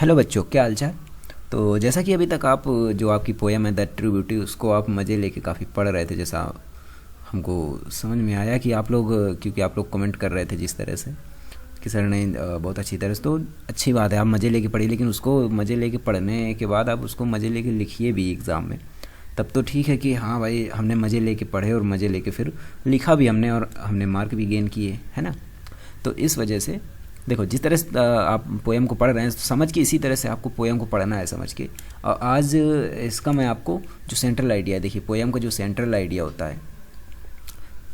Hello बच्चों, क्या हाल चाल। तो जैसा कि अभी तक आप जो आपकी पोयम है द ट्रू ब्यूटी उसको आप मज़े लेके काफ़ी पढ़ रहे थे, जैसा हमको समझ में आया कि आप लोग, क्योंकि आप लोग कमेंट कर रहे थे जिस तरह से कि सर ने बहुत अच्छी तरह से, तो अच्छी बात है आप मज़े लेके पढ़िए, लेकिन उसको मज़े लेके पढ़ने के बाद आप उसको मज़े लेके लिखिए भी एग्ज़ाम में। तब तो ठीक है कि हाँ भाई हमने मज़े लेके पढ़े और मज़े लेके फिर लिखा भी हमने और हमने मार्क भी गेन किए, है ना। तो इस वजह से देखो, जिस तरह से आप पोएम को पढ़ रहे हैं समझ के, इसी तरह से आपको पोएम को पढ़ना है समझ के। और आज इसका मैं आपको जो सेंट्रल आइडिया है, देखिए पोएम का जो सेंट्रल आइडिया होता है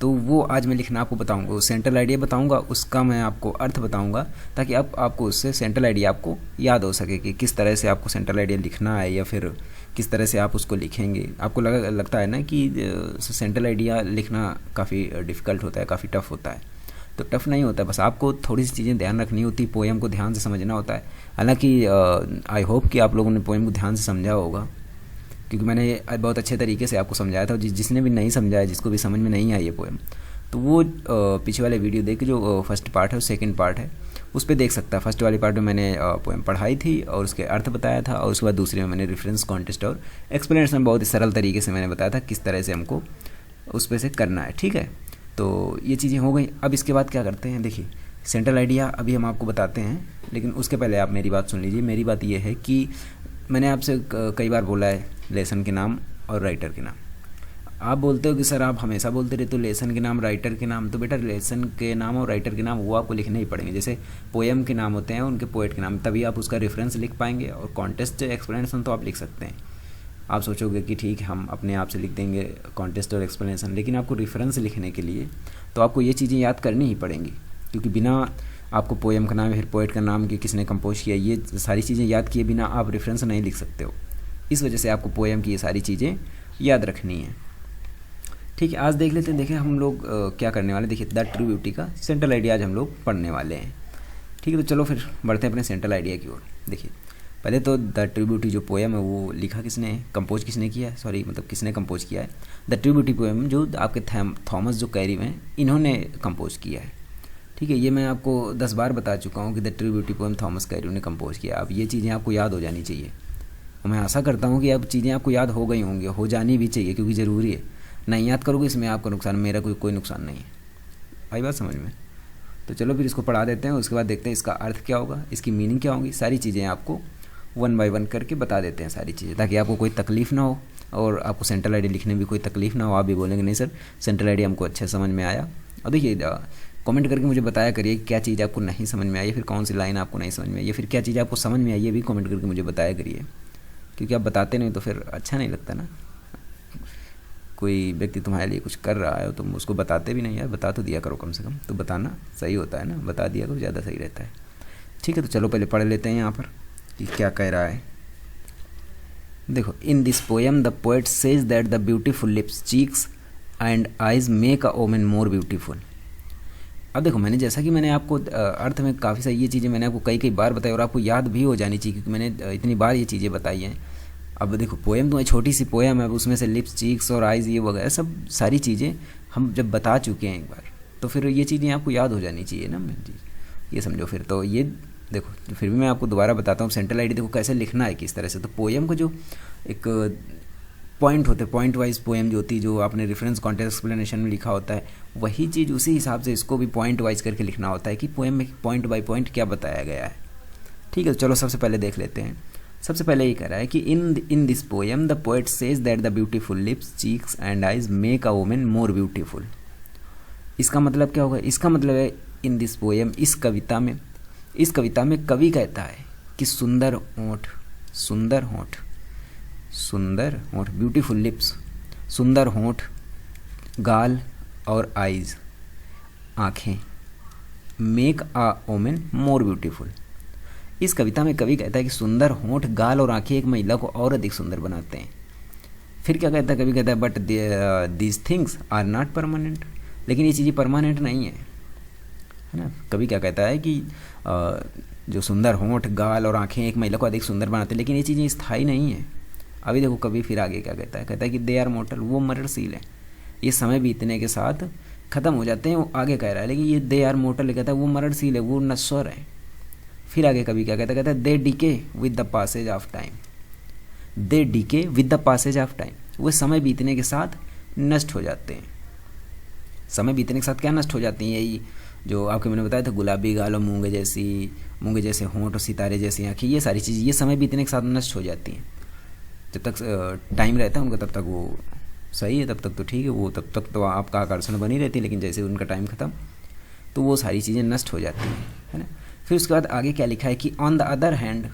तो वो आज मैं लिखना आपको बताऊंगा। वो सेंट्रल आइडिया बताऊंगा, उसका मैं आपको अर्थ बताऊंगा, ताकि आपको उससे सेंट्रल आइडिया आपको याद हो सके कि किस तरह से आपको सेंट्रल आइडिया लिखना है या फिर किस तरह से आप उसको लिखेंगे। आपको लगता है ना कि सेंट्रल आइडिया लिखना काफ़ी डिफ़िकल्ट होता है, काफ़ी टफ होता है। तो टफ नहीं होता, बस आपको थोड़ी सी चीज़ें ध्यान रखनी होती, पोएम को ध्यान से समझना होता है। हालांकि आई होप कि आप लोगों ने पोएम को ध्यान से समझा होगा, क्योंकि मैंने बहुत अच्छे तरीके से आपको समझाया था। जिसने भी नहीं समझाया, जिसको भी समझ में नहीं आई ये पोएम, तो वो पीछे वाले वीडियो देख के, जो फर्स्ट पार्ट है सेकंड पार्ट है उस पर देख सकता है। फर्स्ट वाली पार्ट में मैंने पोएम पढ़ाई थी और उसके अर्थ बताया था, और उसके बाद दूसरे में मैंने रेफरेंस कॉन्टेस्ट और एक्सप्लेनेशन बहुत ही सरल तरीके से मैंने बताया था किस तरह से हमको उस पर से करना है, ठीक है। तो ये चीज़ें हो गई। अब इसके बाद क्या करते हैं, देखिए सेंट्रल आइडिया अभी हम आपको बताते हैं, लेकिन उसके पहले आप मेरी बात सुन लीजिए। मेरी बात ये है कि मैंने आपसे कई बार बोला है लेसन के नाम और राइटर के नाम। आप बोलते हो कि सर आप हमेशा बोलते रहते हो लेसन के नाम, राइटर के नाम। तो बेटा लेसन के नाम और राइटर के नाम वो आपको लिखने ही पड़ेंगे। जैसे पोएम के नाम होते हैं उनके पोएट के नाम, तभी आप उसका रेफरेंस लिख पाएंगे। और कॉन्टेस्ट एक्सप्लेनेशन तो आप लिख सकते हैं। आप सोचोगे कि ठीक है हम अपने आप से लिख देंगे कॉन्टेस्ट और एक्सप्लेनेशन, लेकिन आपको रेफरेंस लिखने के लिए तो आपको ये चीज़ें याद करनी ही पड़ेंगी, क्योंकि बिना आपको पोएम का नाम या फिर पोएट का नाम कि किसने कंपोज किया, ये सारी चीज़ें याद किए बिना आप रेफरेंस नहीं लिख सकते हो। इस वजह से आपको पोएम की ये सारी चीज़ें याद रखनी है, ठीक है। आज देख लेते हैं, देखिए हम लोग क्या करने वाले। देखिए द ट्रू ब्यूटी का सेंट्रल आइडिया आज हम लोग पढ़ने वाले हैं, ठीक है। तो चलो फिर बढ़ते हैं अपने सेंट्रल आइडिया की ओर। देखिए पहले तो द ट्रू ब्यूटी जो पोएम है वो लिखा किसने है, कंपोज किसने किया है, सॉरी मतलब किसने कंपोज किया है। द ट्रू ब्यूटी पोएम जो आपके थॉमस जो कैरी हैं इन्होंने कंपोज किया है, ठीक है। ये मैं आपको 10 बार बता चुका हूँ कि the true beauty poem Thomas carry ने कंपोज किया। अब ये चीज़ें आपको याद हो जानी चाहिए, और मैं आशा करता हूँ कि अब चीज़ें आपको याद हो गई होंगी, हो जानी भी चाहिए क्योंकि ज़रूरी है। नहीं याद करोगे इसमें आपका नुकसान, मेरा कोई नुकसान नहीं है। आई बात समझ में। तो चलो फिर इसको पढ़ा देते हैं, उसके बाद देखते हैं इसका अर्थ क्या होगा, इसकी मीनिंग क्या होगी। सारी चीज़ें आपको 1 बाय 1 करके बता देते हैं सारी चीज़ें, ताकि आपको कोई तकलीफ़ ना हो और आपको सेंट्रल आइडिया लिखने में भी कोई तकलीफ़ ना हो। आप भी बोलेंगे नहीं सर सेंट्रल आइडिया हमको अच्छे समझ में आया। और देखिए कमेंट करके मुझे बताया करिए क्या चीज़ आपको नहीं समझ में आई, या फिर कौन सी लाइन आपको नहीं समझ में आई, या फिर क्या चीज़ आपको समझ में आई, ये भी कमेंट करके मुझे बताया करिए, क्योंकि आप बताते नहीं तो फिर अच्छा नहीं लगता ना। कोई व्यक्ति तुम्हारे लिए कुछ कर रहा है तुम उसको बताते भी नहीं, यार बता तो दिया करो कम से कम। तो बताना सही होता है ना, बता दिया करो, ज़्यादा सही रहता है, ठीक है। तो चलो पहले पढ़ लेते हैं यहाँ पर कि क्या कह रहा है। देखो, in this poem the poet says that the beautiful lips, cheeks and eyes make a woman more beautiful. अब देखो मैंने जैसा कि मैंने आपको अर्थ में काफ़ी सारी ये चीज़ें मैंने आपको कई बार बताई और आपको याद भी हो जानी चाहिए, क्योंकि मैंने इतनी बार ये चीज़ें बताई हैं। अब देखो पोएम तो छोटी सी पोएम है, उसमें से लिप्स, चीक्स और आइज़ ये वगैरह सब सारी चीज़ें हम जब बता चुके हैं एक बार, तो फिर ये चीज़ें आपको याद हो जानी चाहिए ना जी, ये समझो फिर। तो ये देखो फिर भी मैं आपको दोबारा बताता हूँ सेंट्रल आइडिया देखो कैसे लिखना है किस तरह से। तो पोएम को जो एक पॉइंट होते हैं, पॉइंट वाइज पोएम जो होती है, जो आपने रेफरेंस कॉन्टेक्स्ट एक्सप्लेनेशन में लिखा होता है, वही चीज़ उसी हिसाब से इसको भी पॉइंट वाइज करके लिखना होता है कि पोएम में पॉइंट बाय पॉइंट क्या बताया गया है, ठीक है। तो चलो सबसे पहले देख लेते हैं। सबसे पहले ये कह रहा है कि in this poem the poet says that the beautiful lips, cheeks and eyes make a woman more beautiful. इसका मतलब क्या होगा, इसका मतलब है इन दिस पोएम, इस कविता में कवि कहता है कि सुंदर होंठ, ब्यूटीफुल लिप्स, सुंदर होंठ, गाल और आइज, आँखें, make a woman more beautiful. इस कविता में कवि कहता है कि सुंदर होंठ, गाल और आंखें एक महिला को और अधिक सुंदर बनाते हैं। फिर क्या कहता है, कवि कहता है but these things are not permanent. लेकिन ये चीज़ें परमानेंट नहीं है ना। कवि क्या कहता है कि जो सुंदर होंठ, गाल और आंखें एक महिला को अधिक सुंदर बनाते हैं, लेकिन ये चीज़ें स्थायी नहीं है। अभी देखो कवि फिर आगे क्या कहता है कि दे आर मोर्टल, वो मरणशील है, ये समय बीतने के साथ खत्म हो जाते हैं। वो आगे कह रहा है, लेकिन ये दे आर मोर्टल कहता है वो मरणशील है, वो नश्वर है। फिर आगे कभी क्या कहता है, कहता है they decay with the passage of time, they decay with the passage of time, वो समय बीतने के साथ नष्ट हो जाते हैं। समय बीतने के साथ क्या नष्ट हो जाती हैं, यही जो आपको मैंने बताया था, गुलाबी गाल और मूंगे जैसे होंठ और सितारे जैसी आँखें, ये सारी चीज़ें ये समय बीतने के साथ नष्ट हो जाती हैं। जब तक टाइम रहता है उनका तब तक वो सही है, तब तक तो ठीक है, वो तब तक तो आपका आकर्षण बनी रहती है, लेकिन जैसे उनका टाइम ख़त्म तो वो सारी चीज़ें नष्ट हो जाती हैं, है ना। फिर उसके बाद आगे क्या लिखा है कि ऑन द अदर हैंड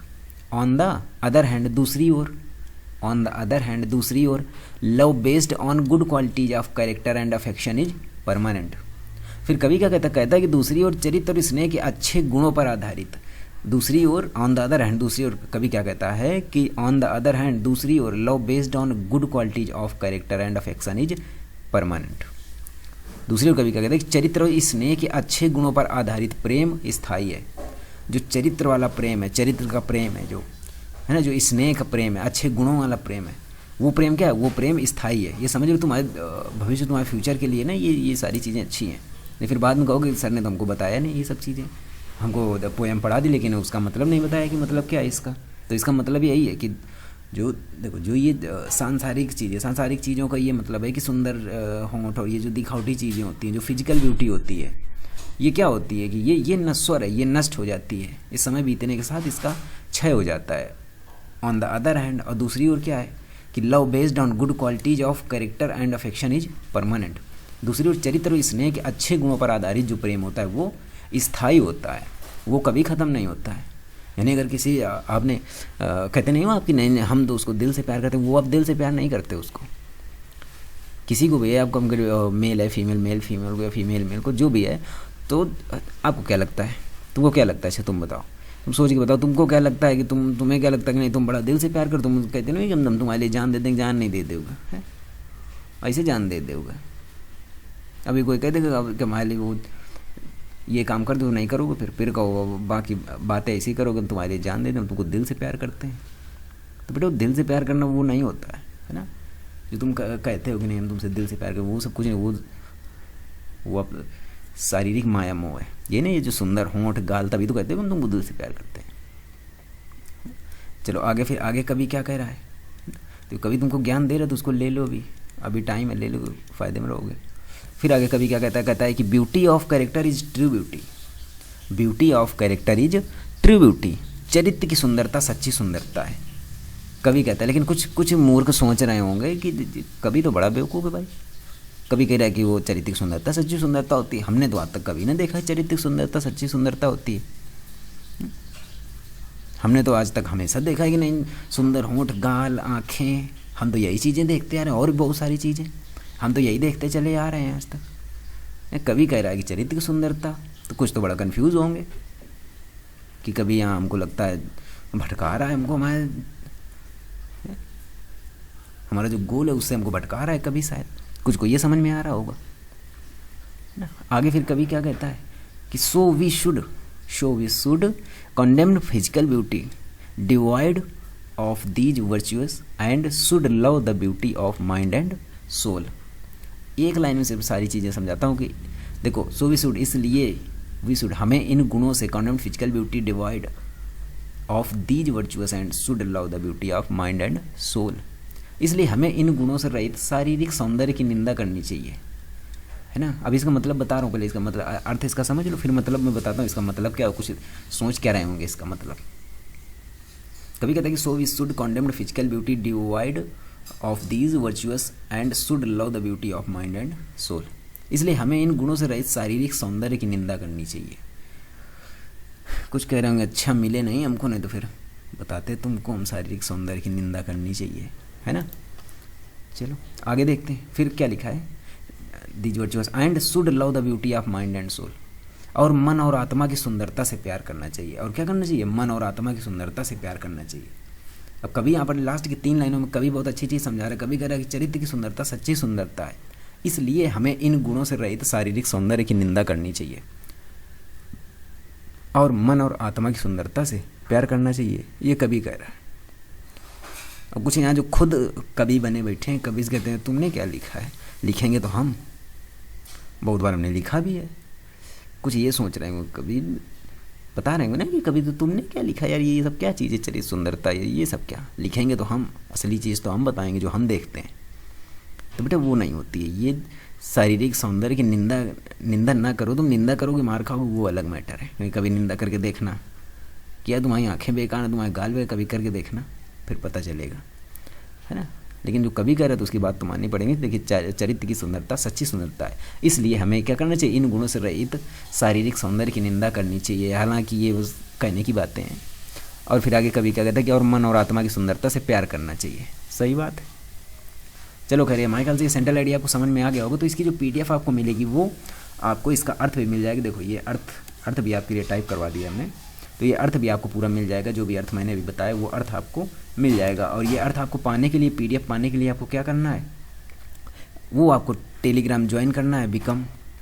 दूसरी ओर, ऑन द अदर हैंड दूसरी ओर, love based on good qualities of character and affection is permanent. फिर कभी क्या कहता है कि दूसरी ओर चरित्र और स्नेह के अच्छे गुणों पर आधारित, दूसरी ओर ऑन द अदर हैंड, दूसरी ओर कभी क्या कहता है कि ऑन द अदर हैंड दूसरी ओर, love based on good qualities of character and affection is permanent. दूसरी ओर कभी क्या कहता है कि चरित्र और स्नेह के अच्छे गुणों पर आधारित प्रेम स्थायी है। जो चरित्र वाला प्रेम है, चरित्र का प्रेम है जो, है ना, जो स्नेह का प्रेम है, अच्छे गुणों वाला प्रेम है, वो प्रेम क्या है, वो प्रेम स्थायी है। ये समझ लो तुम्हारे भविष्य, तुम्हारे फ्यूचर के लिए ना ये सारी चीज़ें अच्छी हैं। नहीं फिर बाद में कहोगे सर ने तो हमको बताया नहीं ये सब चीज़ें, हमको पोएम पढ़ा दी लेकिन उसका मतलब नहीं बताया कि मतलब क्या है इसका। तो इसका मतलब यही है कि जो देखो, जो ये सांसारिक चीज़ों का ये मतलब है कि सुंदर होंठ और ये जो दिखावटी चीज़ें होती हैं, जो फिजिकल ब्यूटी होती है, ये क्या होती है कि ये नश्वर है, ये नष्ट हो जाती है, इस समय बीतने के साथ इसका क्षय हो जाता है। ऑन द अदर हैंड, और दूसरी ओर क्या है कि love based on good qualities of character and affection is permanent. दूसरी ओर चरित्र और स्नेह के अच्छे गुणों पर आधारित जो प्रेम होता है वो स्थायी होता है, वो कभी ख़त्म नहीं होता है। यानी अगर किसी आपने कहते नहीं हो आपकी नहीं, हम तो उसको दिल से प्यार करते हैं, वो आप दिल से प्यार नहीं करते उसको, किसी को भी है, आपको हम मेल है फीमेल, मेल फीमेल को या फीमेल मेल को, जो भी है, तो आपको क्या लगता है, तुमको क्या लगता है, अच्छा तुम बताओ, तुम सोच के बताओ, तुमको क्या लगता है कि तुम्हें क्या लगता है कि नहीं तुम बड़ा दिल से प्यार कर, तुम कहते नहीं कि हम तुम्हारे लिए जान दे देंगे, जान नहीं दे दोगे, है ऐसे जान दे दोगे। अभी कोई कह देगा कि हमारे लिए वो ये काम कर दो, नहीं करोगे, फिर कहो बाकी बातें ऐसी करोगे, तुम्हारे लिए जान दे दें, तुमको दिल से प्यार करते हैं। तो बेटा दिल से प्यार करना वो नहीं होता है ना, जो तुम कहते हो कि नहीं हम तुमसे दिल से प्यार कर, वो सब कुछ नहीं, वो अब शारीरिक माया मोह है। ये नहीं, ये जो सुंदर होंठ गाल, तभी तो कहते हो हम तुमको दिल से प्यार करते हैं। चलो आगे, फिर आगे कभी क्या कह रहा है, तो कभी तुमको ज्ञान दे रहा है तो उसको ले लो, अभी टाइम है, ले लो, फ़ायदे में रहोगे। फिर आगे कभी क्या कहता है कि beauty of character is true beauty, beauty of character is true beauty, चरित्र की सुंदरता सच्ची सुंदरता है, कभी कहता है। लेकिन कुछ मूर्ख सोच रहे होंगे कि कभी तो बड़ा बेवकूफ़ है भाई, कभी कह रहा है कि वो चरित्र की सुंदरता सच्ची सुंदरता होती है। हमने तो आज तक कभी नहीं देखा है चरित्र की सुंदरता सच्ची सुंदरता होती है। हमने तो आज तक हमेशा देखा है कि नहीं सुंदर होंठ गाल आँखें, हम तो यही चीज़ें देखते आ रहे हैं, और भी बहुत सारी चीज़ें हम तो यही देखते चले आ रहे हैं आज तक। कभी कह रहा है कि चरित्र की सुंदरता, तो कुछ तो बड़ा कंफ्यूज होंगे कि कभी यहाँ हमको लगता है भटका रहा है हमको, हमारा जो गोल है उससे हमको भटका रहा है, कभी शायद कुछ को ये समझ में आ रहा होगा ना। आगे फिर कभी क्या कहता है कि so we should condemned physical beauty devoid of these virtuous and should love the beauty of mind and soul. एक लाइन में सिर्फ सारी चीज़ें समझाता हूँ कि देखो, सो वी शुड, इसलिए वी शुड, हमें इन गुणों से condemned physical beauty devoid of these virtuous and should love the beauty of mind and soul, इसलिए हमें इन गुणों से रहित शारीरिक सौंदर्य की निंदा करनी चाहिए, है ना। अब इसका मतलब बता रहा हूँ, पहले इसका मतलब अर्थ इसका समझ लो, फिर मतलब मैं बताता हूँ इसका मतलब क्या, कुछ सोच क्या रहे होंगे इसका मतलब। कभी कहता है कि so we should condemned physical beauty devoid of these virtuous and should love the beauty of mind and soul, इसलिए हमें इन गुणों से रहित शारीरिक सौंदर्य की निंदा करनी चाहिए। कुछ कह रहे होंगे अच्छा मिले नहीं हमको, नहीं तो फिर बताते तुमको हम शारीरिक सौंदर्य की निंदा करनी चाहिए, है ना। चलो आगे देखते हैं फिर क्या लिखा है, these virtuous and should love the beauty of mind and soul, और मन और आत्मा की सुंदरता से प्यार करना चाहिए। और क्या करना चाहिए, मन और आत्मा की सुंदरता से प्यार करना चाहिए। अब कभी यहाँ पर लास्ट की 3 लाइनों में कभी बहुत अच्छी चीज़ समझा रहा है, कभी कह रहा है कि चरित्र की सुंदरता सच्ची सुंदरता है, इसलिए हमें इन गुणों से रहित शारीरिक सौंदर्य की निंदा करनी चाहिए और मन और आत्मा की सुंदरता से प्यार करना चाहिए, ये कभी कह रहा है। अब कुछ यहाँ जो खुद कवि बने बैठे हैं, कवि कहते हैं तुमने क्या लिखा है, लिखेंगे तो हम, बहुत बार हमने लिखा भी है। कुछ ये सोच रहे हैं कभी बता रहे होंगे ना कि कभी तो तुमने क्या लिखा यार, ये सब क्या चीज़ें चली, सुंदरता ये सब क्या लिखेंगे, तो हम असली चीज़ तो हम बताएंगे जो हम देखते हैं। तो बेटा वो नहीं होती है ये। शारीरिक सौंदर्य की निंदा निंदा ना करो, तुम निंदा करोगे मार खाओगे वो अलग मैटर है। क्योंकि कभी निंदा करके देखना, क्या तुम्हारी आंखें बेकार हैं, तुम्हारे गाल बेकार, कभी करके देखना, फिर पता चलेगा, है ना। लेकिन जो कभी करे तो उसकी बात तो माननी पड़ेगी। देखिए चरित्र की सुंदरता सच्ची सुंदरता है, इसलिए हमें क्या करना चाहिए, इन गुणों से रहित शारीरिक सौंदर्य की निंदा करनी चाहिए। हालांकि ये उस कहने की बातें हैं। और फिर आगे कभी क्या कहता है कि और मन और आत्मा की सुंदरता से प्यार करना चाहिए। सही बात है। चलो खैर, हमारे ख्याल से ये सेंट्रल आइडिया आपको समझ में आ गया होगा। तो इसकी जो PDF आपको मिलेगी वो आपको इसका अर्थ भी मिल जाएगा। देखो ये अर्थ भी आपके लिए टाइप करवा दिया हमने, तो ये अर्थ भी आपको पूरा मिल जाएगा। जो भी अर्थ मैंने अभी बताया वो अर्थ आपको मिल जाएगा। और ये अर्थ आपको पाने के लिए, PDF पाने के लिए आपको क्या करना है, वो आपको टेलीग्राम ज्वाइन करना है।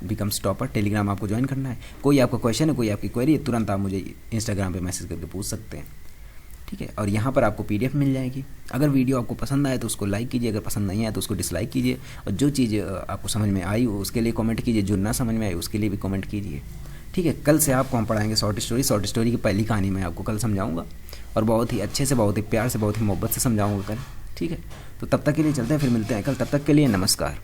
बिकम स्टॉपर टेलीग्राम आपको ज्वाइन करना है। कोई आपका क्वेश्चन है, कोई आपकी क्वेरी है, तुरंत आप मुझे इंस्टाग्राम पे मैसेज करके पूछ सकते हैं, ठीक है। और यहाँ पर आपको PDF मिल जाएगी। अगर वीडियो आपको पसंद आए तो उसको लाइक कीजिए, अगर पसंद नहीं आए तो उसको डिसलाइक कीजिए। और जो चीज़ आपको समझ में आई उसके लिए कमेंट कीजिए, जो ना समझ में आई उसके लिए भी कमेंट कीजिए, ठीक है। कल से आपको हम पढ़ाएंगे शॉर्ट स्टोरी की पहली कहानी मैं आपको कल समझाऊंगा, और बहुत ही अच्छे से, बहुत ही प्यार से, बहुत ही मोहब्बत से समझाऊंगा कल, ठीक है। तो तब तक के लिए चलते हैं, फिर मिलते हैं कल। तब तक के लिए नमस्कार।